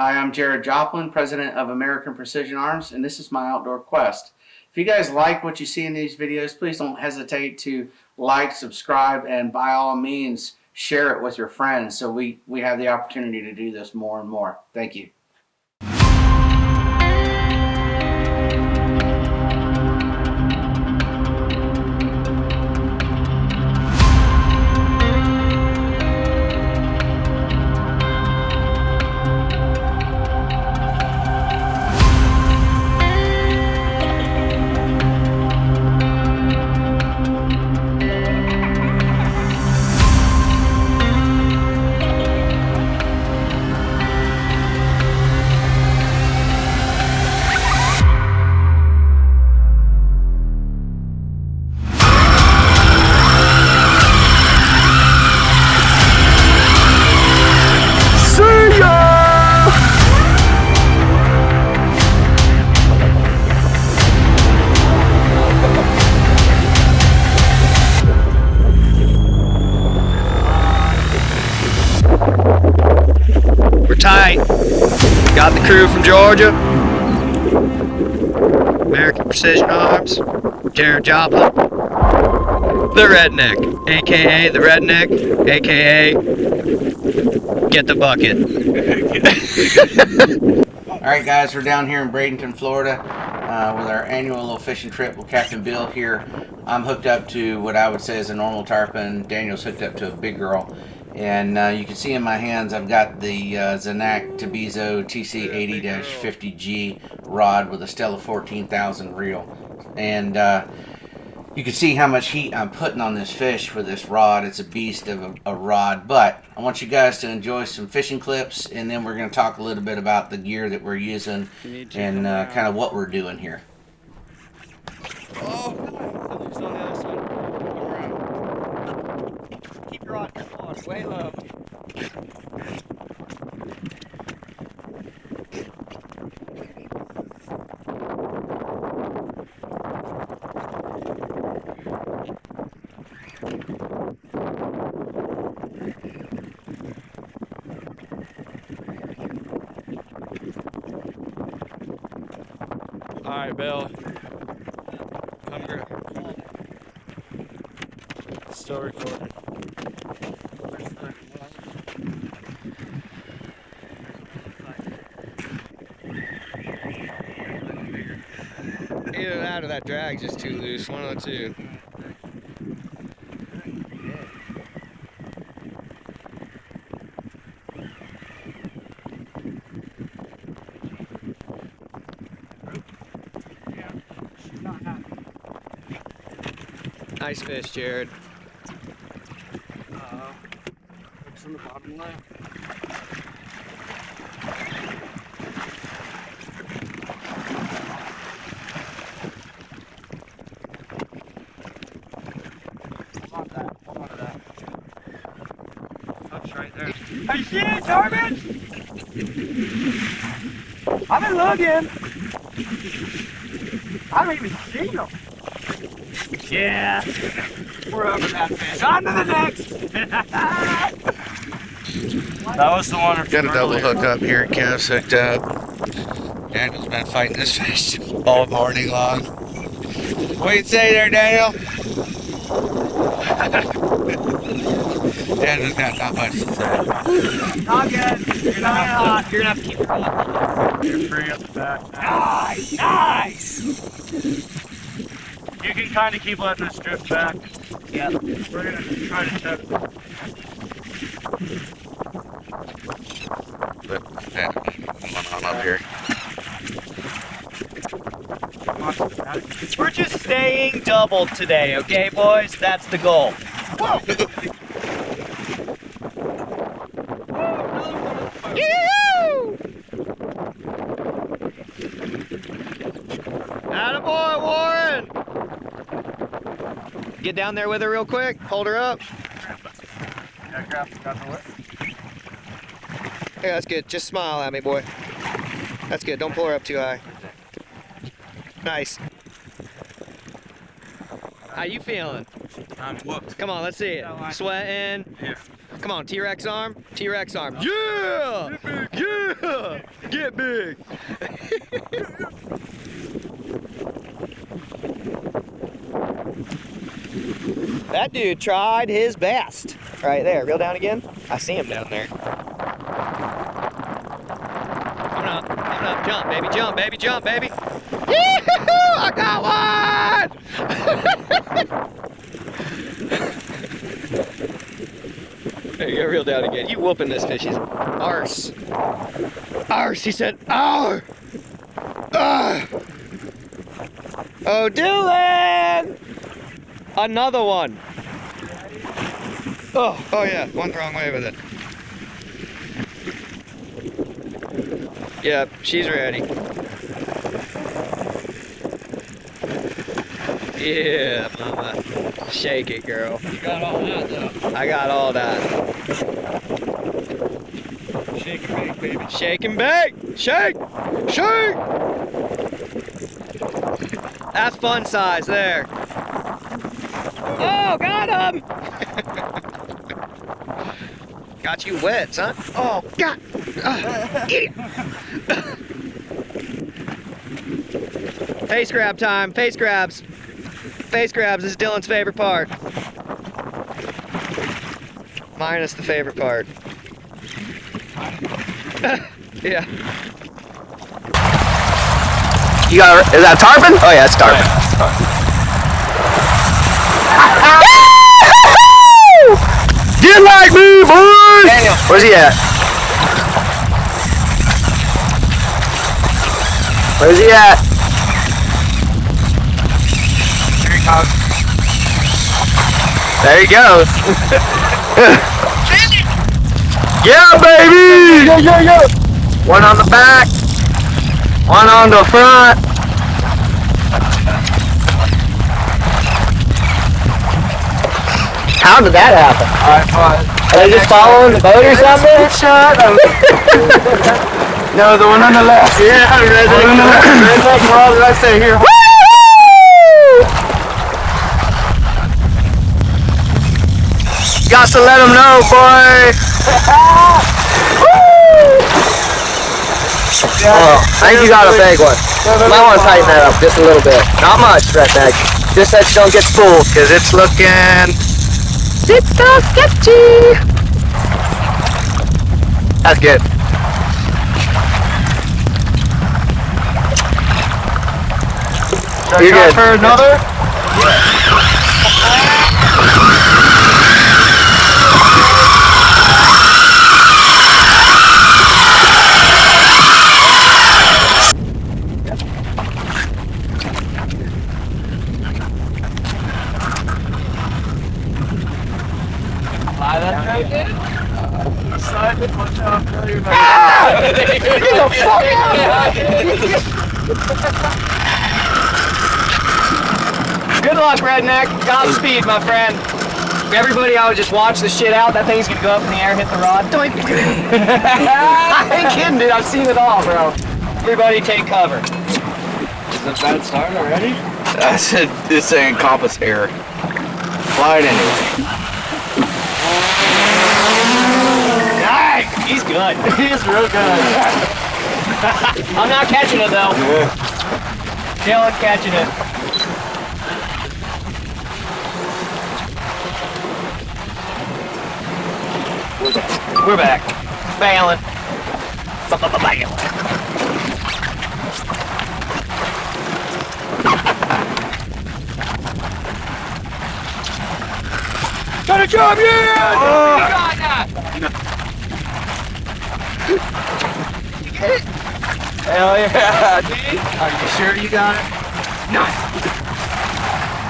Hi, I'm Jared Joplin, President of American Precision Arms, and this is my outdoor quest. If you guys like what you see in these videos, please don't hesitate to like, subscribe, and by all means, share it with your friends so we have the opportunity to do this more and more. Thank you. Tight. Got the crew from Georgia. American Precision Arms. Jared Joplin. The Redneck, aka the Redneck, aka Get the Bucket. Alright guys, we're down here in Bradenton, Florida with our annual little fishing trip with Captain Bill here. I'm hooked up to what I would say is a normal tarpon. Daniel's hooked up to a big girl. And you can see in my hands I've got the Zanak Tabizo TC80-50G rod with a Stella 14,000 reel. And you can see how much heat I'm putting on this fish with this rod. It's a beast of a rod. But I want you guys to enjoy some fishing clips, and then we're going to talk a little bit about the gear that we're using and kind of what we're doing here. Oh, on the other side. Keep your rod way low. All right, Bill. Come grab. Still recording. Either that or that drag's just too loose, one of the two. Nice fish, Jared. Looks on the bottom left. Right there. Are you seeing it, Tarpon? I've been looking. I haven't even seen them. Yeah. We're over that fish. On to the next. That was the one. Got a double hook up here. Cav's hooked up. Daniel's been fighting this fish all morning long. What do you say there, Daniel? Daniel's got not much to say. Not good. You're gonna have to keep it on. You're free up the back. Nice! Nice! You can kind of keep letting this drift back. Yeah. We're going to try to check. Come on up here. We're just staying doubled today, okay, boys? That's the goal. Whoa! Attaboy, Warren! Get down there with her real quick. Hold her up. Yeah, got the whip. Yeah, that's good. Just smile at me, boy. That's good. Don't pull her up too high. Nice. How you feeling? I'm whooped. Come on, let's see it. Sweating. Yeah. Come on, T-Rex arm. T-Rex arm. Yeah! Yeah! Get big! That dude tried his best. Right there, reel down again. I see him down there. Coming up, jump, baby, jump, baby, jump, baby. Yee-hoo-hoo! I got one! There you go, reel down again. You whooping this fish, he's arse. Arse, he said, arr! Oh, Dylan! Another one. Oh yeah, went the wrong way with it. Yep, she's ready. Yeah, mama. Shake it, girl. You got all that, though. I got all that. Shake and bake, baby. Shake and bake! Shake! Shake! That's fun size there. Oh, got him! Got you wet, son. Oh, God! Idiot! Face grab time. Face grabs. Face grabs is Dylan's favorite part. Minus the favorite part. Yeah. You got, is that tarpon? Oh yeah, it's Tarpon. Get like me, boys! Daniel, where's he at? Where's he at? There he goes. Yeah, baby! Yo. One on the back. One on the front. How did that happen? Are they just following the boat or something? No, the one on the left. Yeah, One on the left. Redneck, what did I say here? Got to let them know, boy. Oh, I think you got a big one. Might want to tighten that up just a little bit. Not much, redneck. Just that you don't get spooled, because it's looking sketchy. That's good. You're good. For another? Good luck, redneck. Godspeed, my friend. Everybody, I would just watch the shit out. That thing's gonna go up in the air, hit the rod. Doink. I ain't kidding, dude. I've seen it all, bro. Everybody take cover. Is it a bad start already? I said this ain't compass error. Fly it anyway. Nice. He's good. He's real good. I'm not catching it, though. Dylan catching it. We're back. Bailing. Bailing. Got a job, yeah! Oh. You got that! You get it? Hell yeah, dude. Are you sure you got it? No.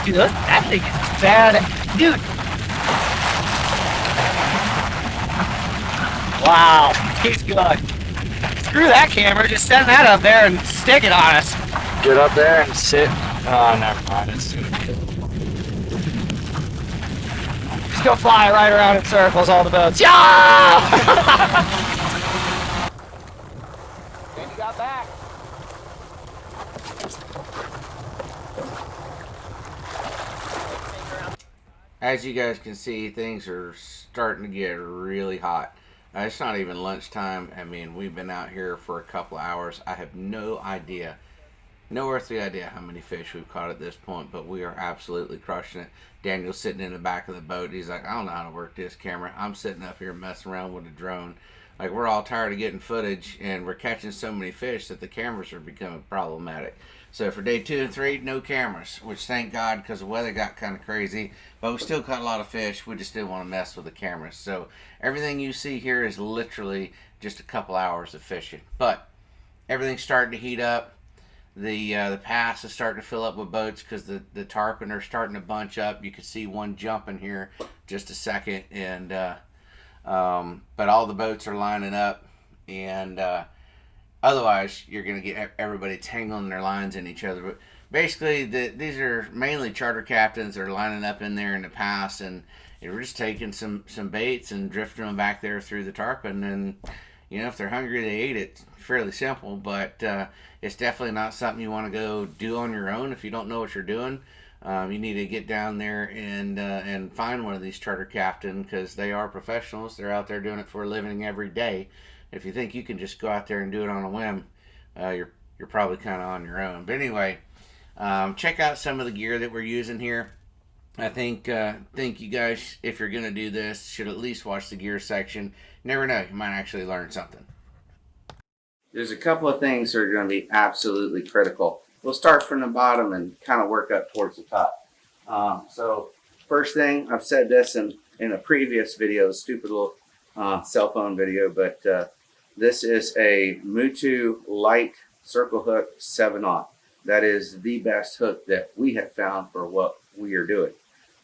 Dude, look, that thing is bad. Dude. Wow, he's good. Screw that camera, just send that up there and stick it on us. Get up there and sit. Oh, never mind. It's Just go fly right around in circles, all the boats. Yeah! And you got back. As you guys can see, things are starting to get really hot. It's not even lunchtime. I mean, we've been out here for a couple of hours. I have no idea, no earthly idea how many fish we've caught at this point, but we are absolutely crushing it. Daniel's sitting in the back of the boat. He's like, I don't know how to work this camera. I'm sitting up here messing around with a drone. Like, we're all tired of getting footage, and we're catching so many fish that the cameras are becoming problematic. So for day 2 and 3, no cameras, which thank God, because the weather got kind of crazy. But we still caught a lot of fish. We just didn't want to mess with the cameras. So everything you see here is literally just a couple hours of fishing. But everything's starting to heat up. The pass is starting to fill up with boats because the tarpon are starting to bunch up. You can see one jumping here just a second, and but all the boats are lining up, and otherwise you're gonna get everybody tangling their lines in each other. But basically, these are mainly charter captains that are lining up in there in the pass, and we're just taking some baits and drifting them back there through the tarpon, and if they're hungry, they eat it. Fairly simple, but it's definitely not something you want to go do on your own if you don't know what you're doing. You need to get down there and find one of these charter captains, because they are professionals. They're out there doing it for a living every day. If you think you can just go out there and do it on a whim, you're probably kind of on your own. But anyway, check out some of the gear that we're using here. I think you guys, if you're gonna do this, should at least watch the gear section. Never know, you might actually learn something. There's a couple of things that are going to be absolutely critical. We'll start from the bottom and kind of work up towards the top. So first thing, I've said this in a previous video, stupid little cell phone video, but this is a Mutu light circle hook 7/0. That is the best hook that we have found for what we are doing.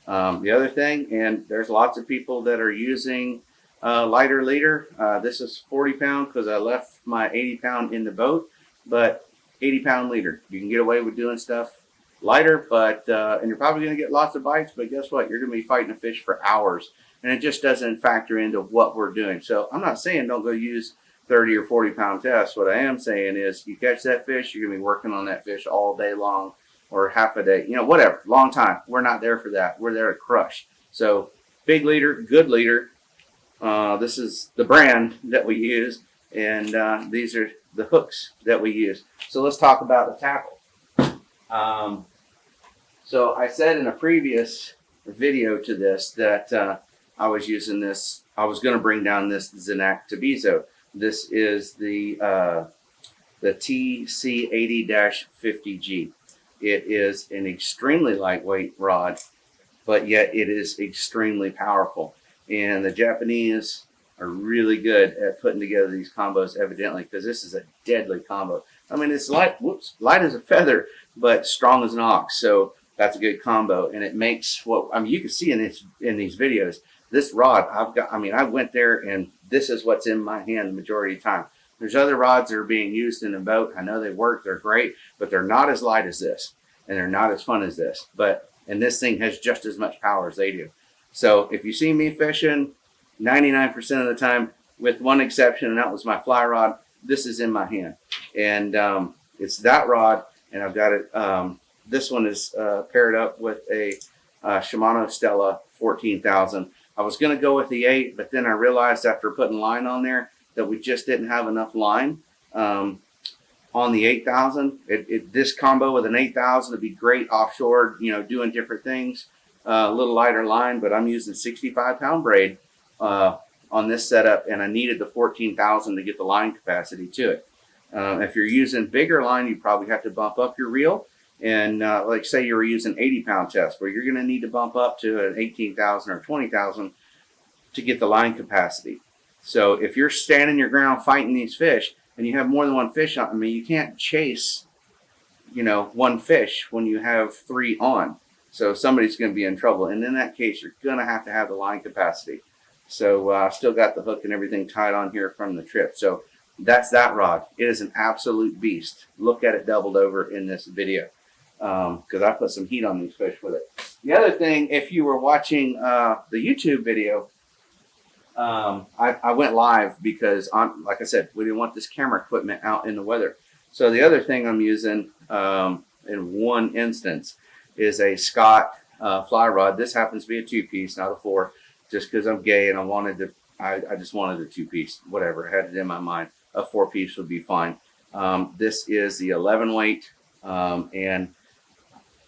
The other thing, and there's lots of people that are using lighter leader. This is 40 pound because I left my 80 pound in the boat, but 80 pound leader. You can get away with doing stuff lighter, but and you're probably going to get lots of bites, but guess what? You're going to be fighting a fish for hours, and it just doesn't factor into what we're doing. So I'm not saying don't go use 30 or 40 pound tests. What I am saying is you catch that fish, you're going to be working on that fish all day long or half a day, whatever, long time. We're not there for that. We're there to crush. So big leader, good leader. This is the brand that we use, and these are the hooks that we use. So let's talk about the tackle. So I said in a previous video to this that I was using this. I was going to bring down this Zenak Tabizo. This is the TC80-50G. It is an extremely lightweight rod, but yet it is extremely powerful. And the Japanese are really good at putting together these combos, evidently, because this is a deadly combo. I mean, it's light as a feather, but strong as an ox. So that's a good combo, and it makes you can see in these videos. This rod I went there, and this is what's in my hand the majority of the time. There's other rods that are being used in the boat. I know they work, they're great, but they're not as light as this, and they're not as fun as this. And this thing has just as much power as they do. So if you see me fishing, 99% of the time, with one exception, and that was my fly rod, this is in my hand. And it's that rod, and I've got it. This one is paired up with a Shimano Stella 14,000. I was going to go with the 8, but then I realized after putting line on there that we just didn't have enough line on the 8,000. This combo with an 8,000 would be great offshore, doing different things. A little lighter line, but I'm using 65 pound braid on this setup, and I needed the 14,000 to get the line capacity to it. If you're using bigger line, you probably have to bump up your reel. And like say you were using 80 pound test, where you're going to need to bump up to an 18,000 or 20,000 to get the line capacity. So if you're standing your ground fighting these fish and you have more than one fish on, you can't chase, one fish when you have 3 on. So somebody's going to be in trouble. And in that case, you're going to have the line capacity. So I've still got the hook and everything tied on here from the trip. So that's that rod. It is an absolute beast. Look at it doubled over in this video because I put some heat on these fish with it. The other thing, if you were watching the YouTube video, I went live because, like I said, we didn't want this camera equipment out in the weather. So the other thing I'm using in one instance is a Scott fly rod. This happens to be a 2-piece, not a 4, just because I'm gay and I wanted to I just wanted a 2-piece, whatever. I had it in my mind. A 4-piece would be fine. This is the 11 weight, and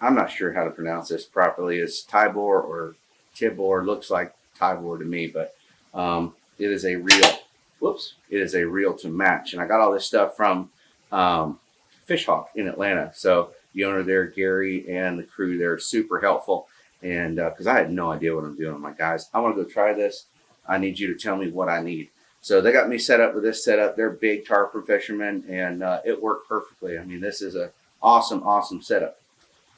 I'm not sure how to pronounce this properly. It's Tibor or Tibor. Looks like Tibor to me, but it is a reel. Whoops! It is a reel to match, and I got all this stuff from Fish Hawk in Atlanta. So the owner there, Gary, and the crew there are super helpful. And because I had no idea what I'm doing, I'm like, guys, I want to go try this. I need you to tell me what I need. So they got me set up with this setup. They're big tarpon fishermen, and it worked perfectly. I mean, this is a awesome setup.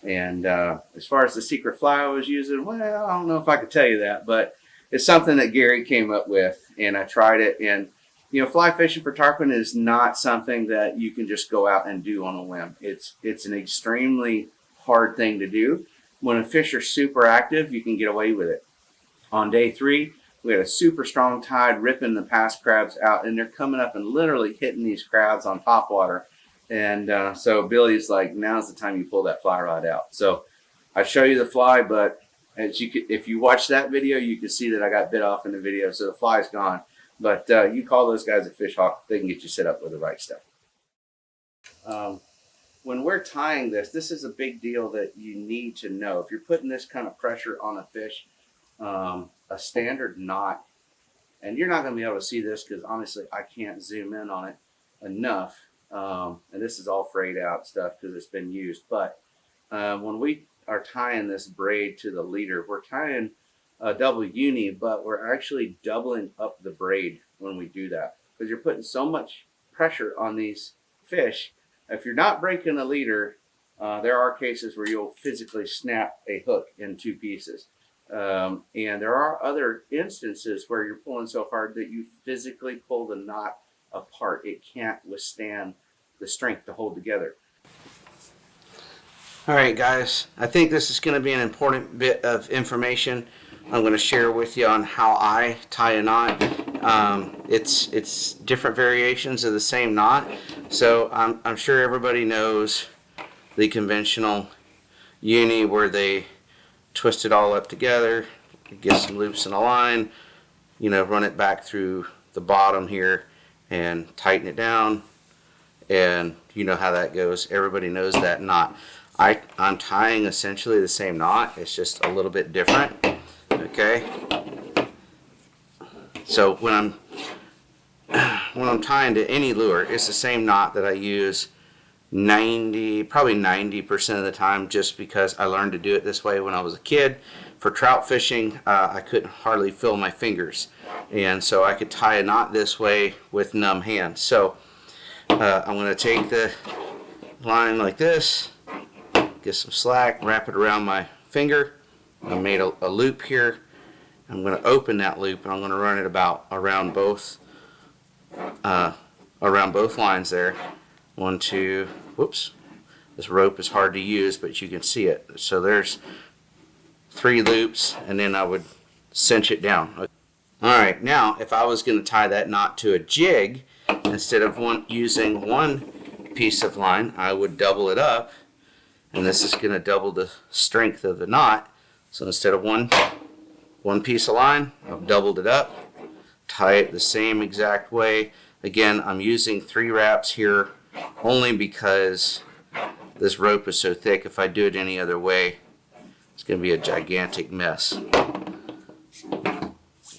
And as far as the secret fly I was using, well, I don't know if I could tell you that, but it's something that Gary came up with, and I tried it. And you know, fly fishing for tarpon is not something that you can just go out and do on a whim. It's an extremely hard thing to do. When a fish are super active, you can get away with it. On day 3, we had a super strong tide ripping the past crabs out, and they're coming up and literally hitting these crabs on top water. And so Billy's like, now's the time you pull that fly rod out. So I show you the fly, but as you could, if you watch that video, you can see that I got bit off in the video, so the fly's gone. But you call those guys at Fish Hawk, they can get you set up with the right stuff. When we're tying this is a big deal that you need to know. If you're putting this kind of pressure on a fish, a standard knot, and you're not going to be able to see this because honestly, I can't zoom in on it enough. And this is all frayed out stuff because it's been used. But when we are tying this braid to the leader, we're tying a double uni, but we're actually doubling up the braid when we do that because you're putting so much pressure on these fish. If you're not breaking a leader, there are cases where you'll physically snap a hook in 2 pieces. And there are other instances where you're pulling so hard that you physically pull the knot apart. It can't withstand the strength to hold together. All right, guys, I think this is going to be an important bit of information I'm going to share with you on how I tie a knot. It's different variations of the same knot. So I'm sure everybody knows the conventional uni where they twist it all up together, get some loops in a line, you know, run it back through the bottom here and tighten it down. And you know how that goes. Everybody knows that knot. I'm tying essentially the same knot. It's just a little bit different. Okay. So when I'm tying to any lure, it's the same knot that I use probably 90% of the time, just because I learned to do it this way when I was a kid. For trout fishing, I couldn't hardly feel my fingers, and so I could tie a knot this way with numb hands. So I'm going to take the line like this, get some slack, wrap it around my finger. I made a loop here. I'm going to open that loop, and I'm going to run it about around both lines there. 1, 2. Whoops. This rope is hard to use, but you can see it. So there's 3 loops, and then I would cinch it down. All right. Now, if I was going to tie that knot to a jig, instead of using 1 piece of line, I would double it up, and this is going to double the strength of the knot. So instead of one piece of line, I've doubled it up, tie it the same exact way. Again, I'm using 3 wraps here only because this rope is so thick. If I do it any other way, it's going to be a gigantic mess.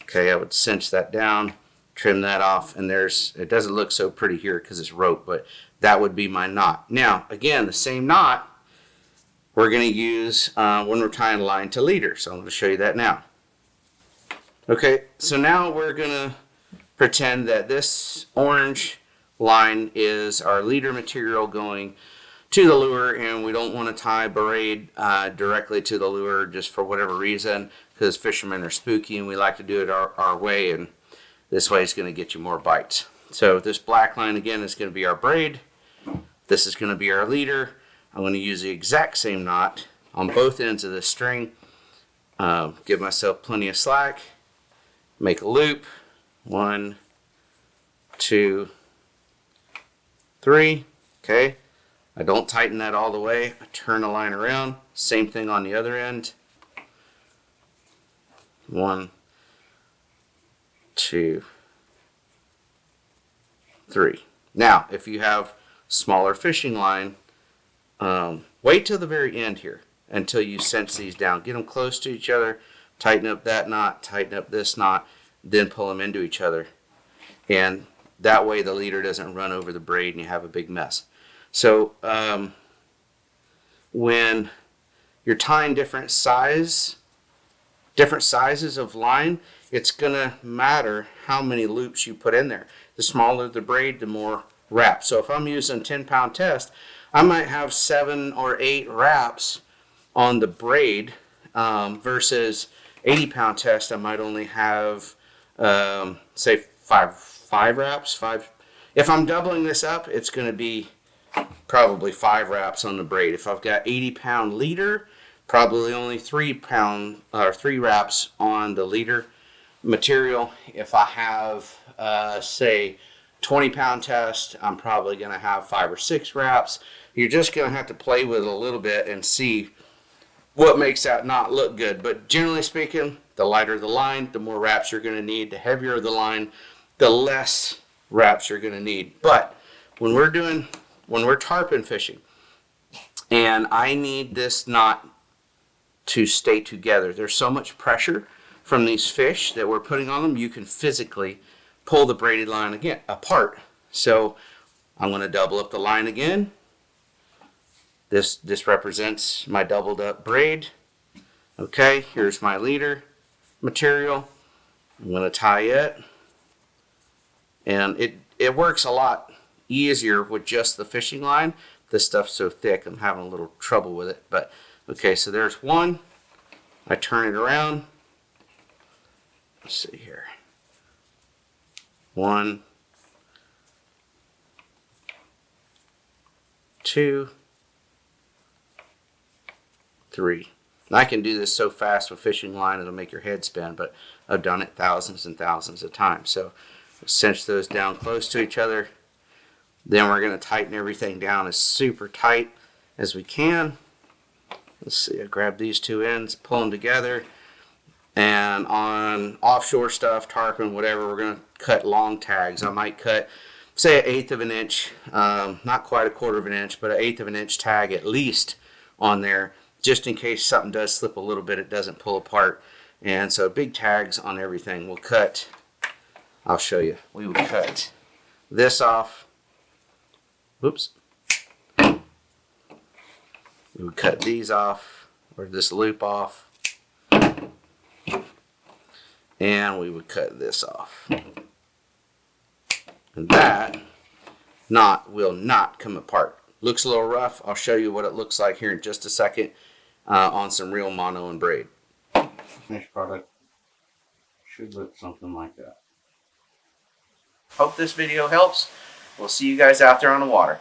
Okay, I would cinch that down, trim that off, and it doesn't look so pretty here because it's rope, but that would be my knot. Now, again, the same knot we're going to use when we're tying line to leader. So I'm going to show you that now. Okay, so now we're going to pretend that this orange line is our leader material going to the lure, and we don't want to tie braid directly to the lure just for whatever reason, because fishermen are spooky and we like to do it our way, and this way it's going to get you more bites. So this black line again is going to be our braid. This is going to be our leader. I'm going to use the exact same knot on both ends of the string. Give myself plenty of slack. Make a loop. 1, 2, 3. Okay. I don't tighten that all the way. I turn the line around. Same thing on the other end. 1, 2, 3. Now, if you have smaller fishing line, wait till the very end here until you cinch these down. Get them close to each other, tighten up that knot, tighten up this knot, then pull them into each other. And that way the leader doesn't run over the braid and you have a big mess. So when you're tying different sizes of line, it's going to matter how many loops you put in there. The smaller the braid, the more wraps. So if I'm using 10-pound test, I might have 7 or 8 wraps on the braid versus 80-pound test. I might only have say five wraps. If I'm doubling this up, it's going to be probably 5 wraps on the braid. If I've got 80-pound leader, probably only 3 wraps on the leader material. If I have say 20-pound test, I'm probably going to have 5 or 6 wraps. You're just going to have to play with it a little bit and see what makes that knot look good. But generally speaking, the lighter the line, the more wraps you're going to need. The heavier the line, the less wraps you're going to need. But when we're tarpon fishing and I need this knot to stay together, there's so much pressure from these fish that we're putting on them, you can physically pull the braided line again apart. So I'm going to double up the line again. This represents my doubled up braid. Okay, here's my leader material. I'm going to tie it. And it works a lot easier with just the fishing line. This stuff's so thick, I'm having a little trouble with it. But okay, so there's one. I turn it around. Let's see here. 1, 2, 3. And I can do this so fast with fishing line it'll make your head spin, but I've done it thousands and thousands of times. So cinch those down close to each other. Then we're going to tighten everything down as super tight as we can. Let's see, I grab these 2 ends, pull them together. And on offshore stuff, tarpon, whatever, we're going to cut long tags. I might cut, say, 1/8 of an inch, not quite 1/4 of an inch, but 1/8 of an inch tag at least on there, just in case something does slip a little bit, it doesn't pull apart. And so big tags on everything. We'll cut, I'll show you. We will cut this off. Whoops. We would cut these off, or this loop off. And we would cut this off. And that knot will not come apart. Looks a little rough. I'll show you what it looks like here in just a second on some real mono and braid. Finished product should look something like that. Hope this video helps. We'll see you guys out there on the water.